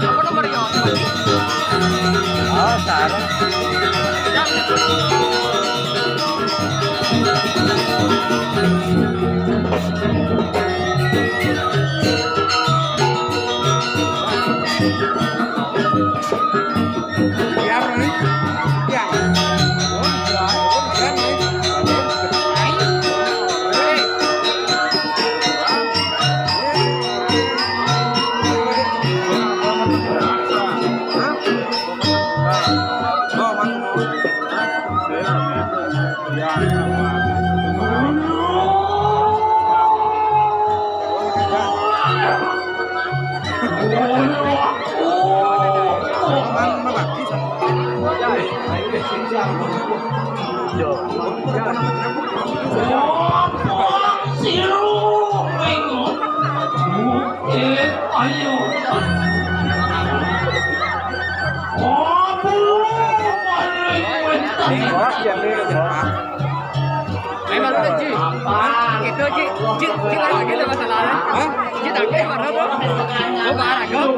Apa nomornya? Oh, sarang. Memang lu Ji. Gitu Ji. Ji lagi gitu masalahnya. Hah? Ji tak kayak mana bro? Gua marah kau.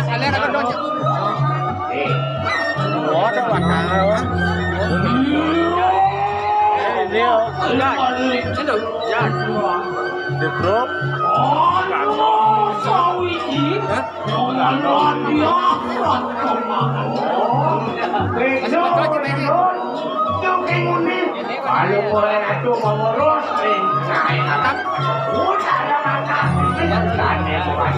Kalian akan dong. Có trong mặt hàng đâu á. Liêu. Xin được. Dạ. Được rốt. Kalau boleh aku mengurus saya akan udah makan dan ya tempat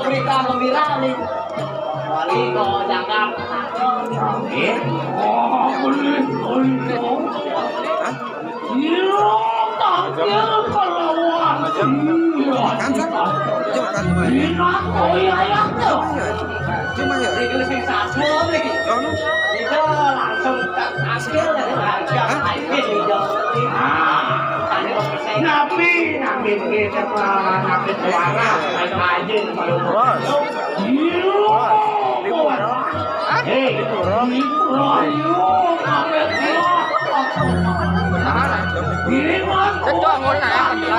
berita gembira nih. Wali kau jangan. Makan sah? Coba makan mulai. Cuma ya. Itu sensasi lagi. Jono. Itu langsung tak hasil dari harga akhir itu. Nabi kita nabi suara aja Bos. Cocok ngôn này còn được.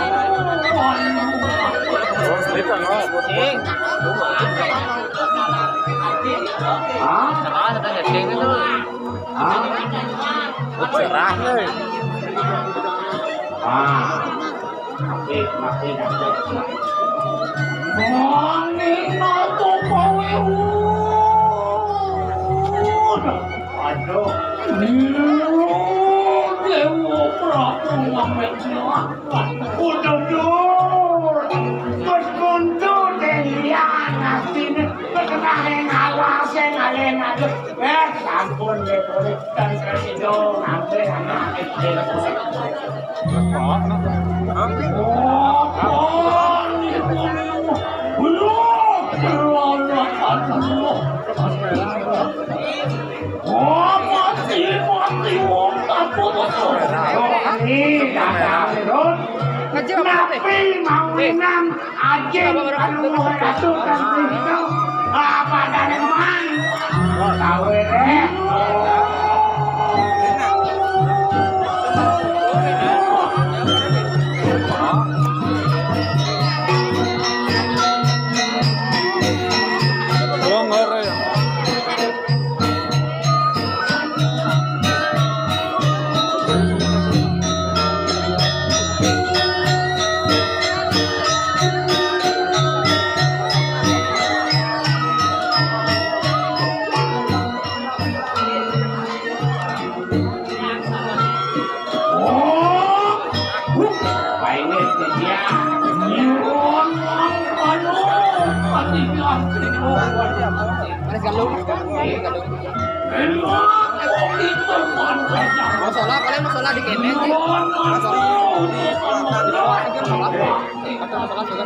Itu no. Cing. Đó, người ta nhặt cing itu. Cerah nih. Makin ada. Moni nato kowe. Aduh. Dewa Prabu Ameswara. Udah dur. Terus mundur delian asine. Kekenane ngawase ngalena. Sampun deh boleh dan kasido ngambil anak kecil. Nabi mauinan aja kalau ratu dan itu apa dan emang tahu Manis galung. Masalah paling masalah di kene sih. Masalah juga.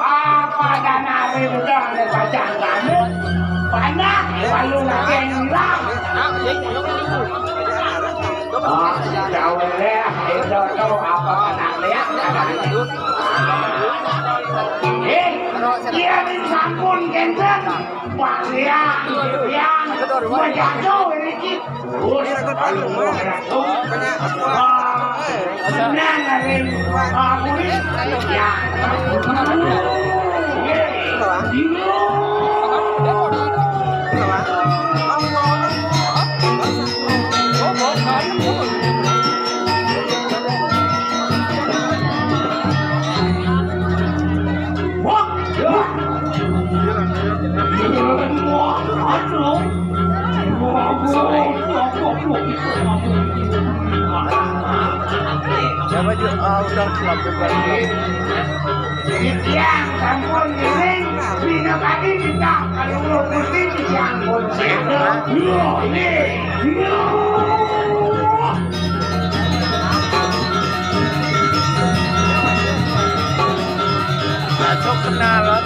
Apa dan hari udah ada pajangan banyak lalu lagi yang hilang. Jauh ya, itu tahu apa nak lihat dia di sampun genten, waria yang berjatuh ini Ya baju udah kelap lagi. Yang sampun ini bina kaki kita kalau lu putih yang putih Masuk kenalan.